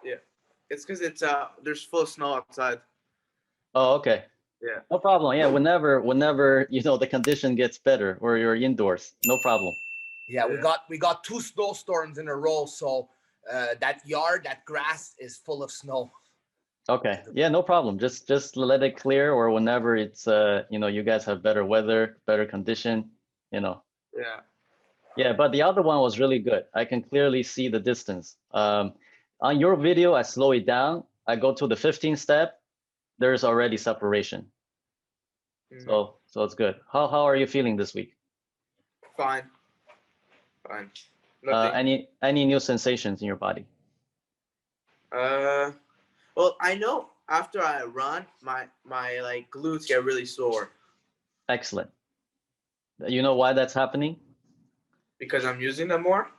Yeah. It's because it's there's full snow outside. Oh, okay. Yeah. No problem. Yeah, whenever you know the condition gets better or you're indoors, no problem. Yeah, we got 2 snowstorms in a row, so that grass is full of snow. Okay. Yeah, no problem. Just let it clear, or whenever it's you know, you guys have better weather, better condition, you know. Yeah. Yeah, but the other one was really good. I can clearly see the distance. On your video, I slow it down. I go to the 15th step. There's already separation. So it's good. How are you feeling this week? Fine. Nothing. Any new sensations in your body? Well, I know after I run, my like glutes get really sore. Excellent. You know why that's happening? Because I'm using them more?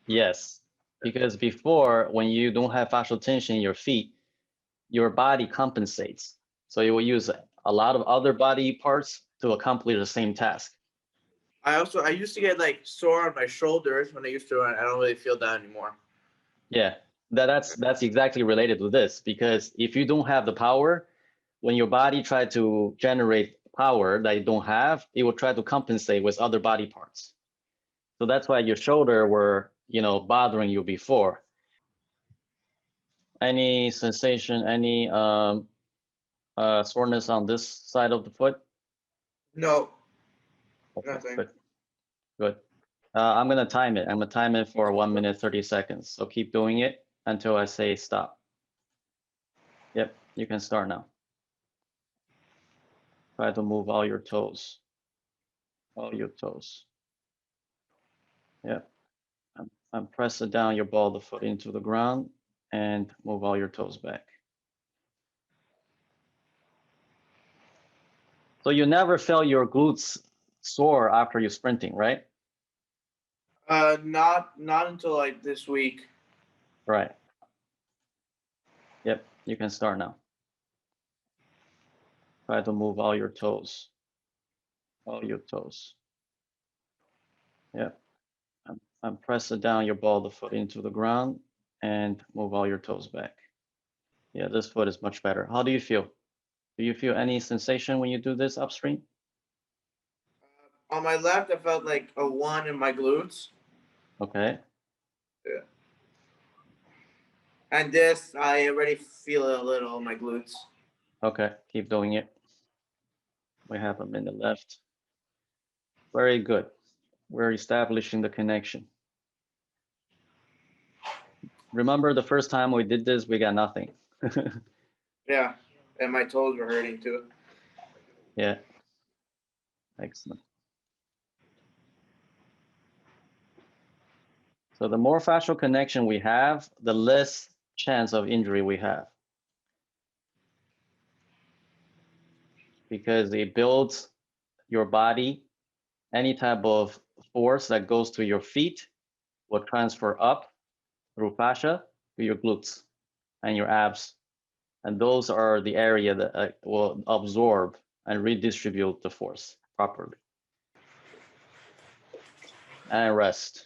Yes. Because before, when you don't have fascial tension in your feet, your body compensates. So you will use a lot of other body parts to accomplish the same task. I used to get like sore on my shoulders when I used to run. I don't really feel that anymore. Yeah, that's exactly related to this, because if you don't have the power, when your body tries to generate power that you don't have, it will try to compensate with other body parts. So that's why your shoulder were, you know, bothering you before. Any sensation, any soreness on this side of the foot? No. Okay, Nothing. good. I'm gonna time it. I'm gonna time it for 1 minute 30 seconds. So keep doing it until I say stop. Yep, you can start now. Try to move all your toes. All your toes. Yep. And press it down your ball of the foot into the ground and move all your toes back. So you never felt your glutes sore after you sprinting, right? Not until like this week. Right. Yep, you can start now. Try to move all your toes. All your toes. Yep. And press it down your ball of the foot into the ground and move all your toes back. Yeah, this foot is much better. How do you feel? Do you feel any sensation when you do this upstream? On my left, I felt like a 1 in my glutes. Okay. Yeah. And this, I already feel it a little in my glutes. Okay, keep doing it. We have a minute left. Very good. We're establishing the connection. Remember the first time we did this, we got nothing. Yeah, and my toes were hurting too. Yeah. Excellent. So the more fascial connection we have, the less chance of injury we have. Because it builds your body, any type of force that goes to your feet will transfer up through fascia to your glutes and your abs. And those are the area that will absorb and redistribute the force properly. And rest.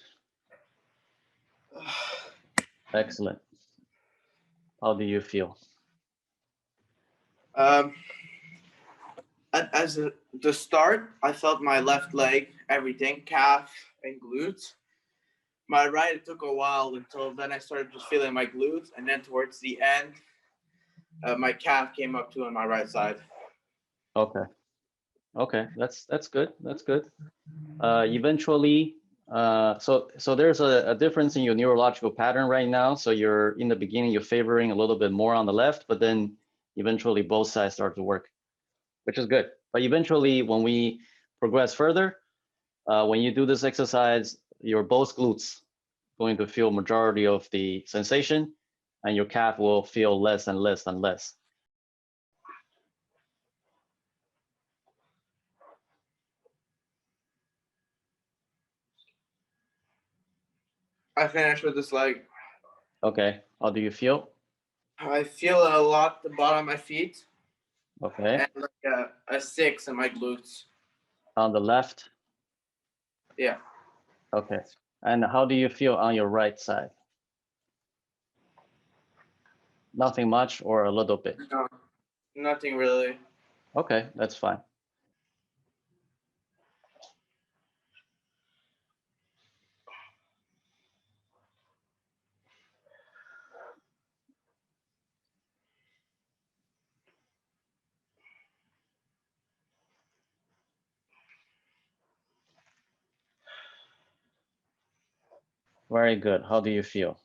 Excellent. How do you feel? As the start, I felt my left leg, everything, calf and glutes. My right, it took a while until then I started just feeling my glutes, and then towards the end, my calf came up too on my right side. Okay. Okay, that's good. That's good. Eventually, so there's a difference in your neurological pattern right now. So you're in the beginning, you're favoring a little bit more on the left, but then eventually both sides start to work, which is good. But eventually, when we progress further, when you do this exercise, your both glutes going to feel majority of the sensation, and your calf will feel less and less and less. I finished with this leg. Okay, how do you feel? I feel a lot at the bottom of my feet. Okay. And like a 6 in my glutes. On the left? Yeah. Okay. And how do you feel on your right side? Nothing much or a little bit? No, nothing really. Okay, that's fine. Very good. How do you feel?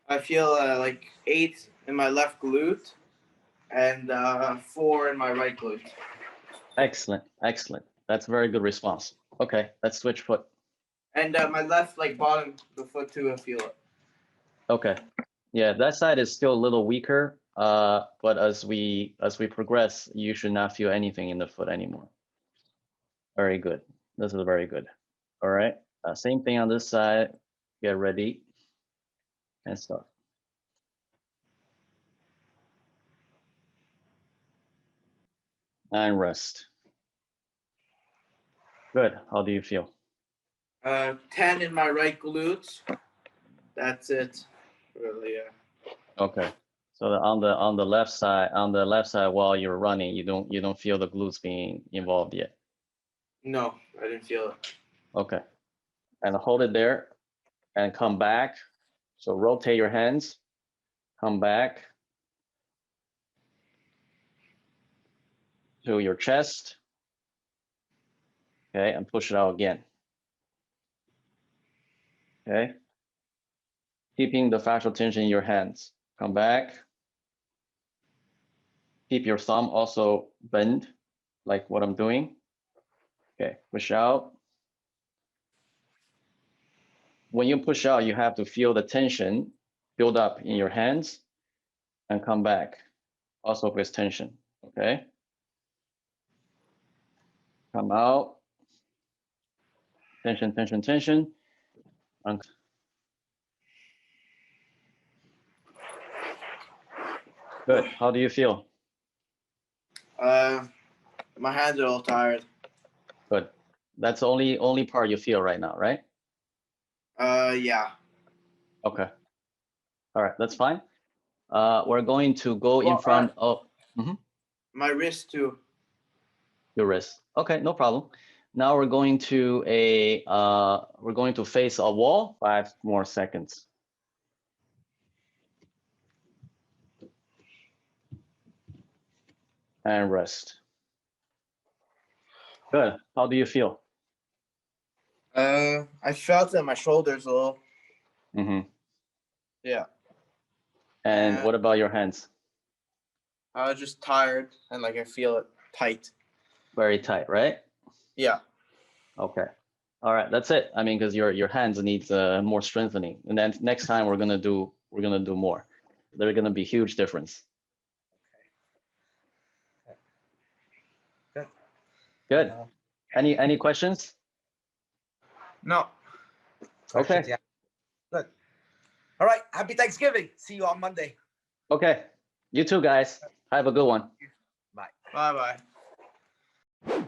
I feel like 8 in my left glute and 4 in my right glute. Excellent, excellent. That's a very good response. Okay, let's switch foot. And my left like bottom of the foot too, I feel it. Okay, yeah, that side is still a little weaker, but as we progress, you should not feel anything in the foot anymore. Very good. This is very good. All right, same thing on this side. Get ready and start. And rest. Good. How do you feel? 10 in my right glute. That's it. Really, yeah. Okay. So on the left side, while you're running, you don't feel the glutes being involved yet. No, I didn't feel it. Okay. And hold it there and come back. So rotate your hands, come back to your chest. Okay, and push it out again. Okay. Keeping the fascial tension in your hands. Come back. Keep your thumb also bent, like what I'm doing. Okay, push out. When you push out, you have to feel the tension build up in your hands and come back, also with tension, okay? Come out, tension, tension, tension. Good, how do you feel? My hands are all tired. Good, that's the only part you feel right now, right? Yeah. Okay, all right, that's fine. We're going to go in front of my wrist too. Your wrist. Okay, no problem. Now we're going to face a wall. 5 more seconds. And rest. Good. How do you feel? I felt in my shoulders a little. Yeah. And what about your hands? I was just tired and like I feel it tight. Very tight, right? Yeah. Okay. All right, that's it. I mean, because your hands needs more strengthening, and then next time we're gonna do more. There's gonna be huge difference. Good. Good. Any questions? No. Okay. Yeah. Good. All right. Happy Thanksgiving. See you on Monday. Okay. You too, guys. Have a good one. Bye. Bye-bye.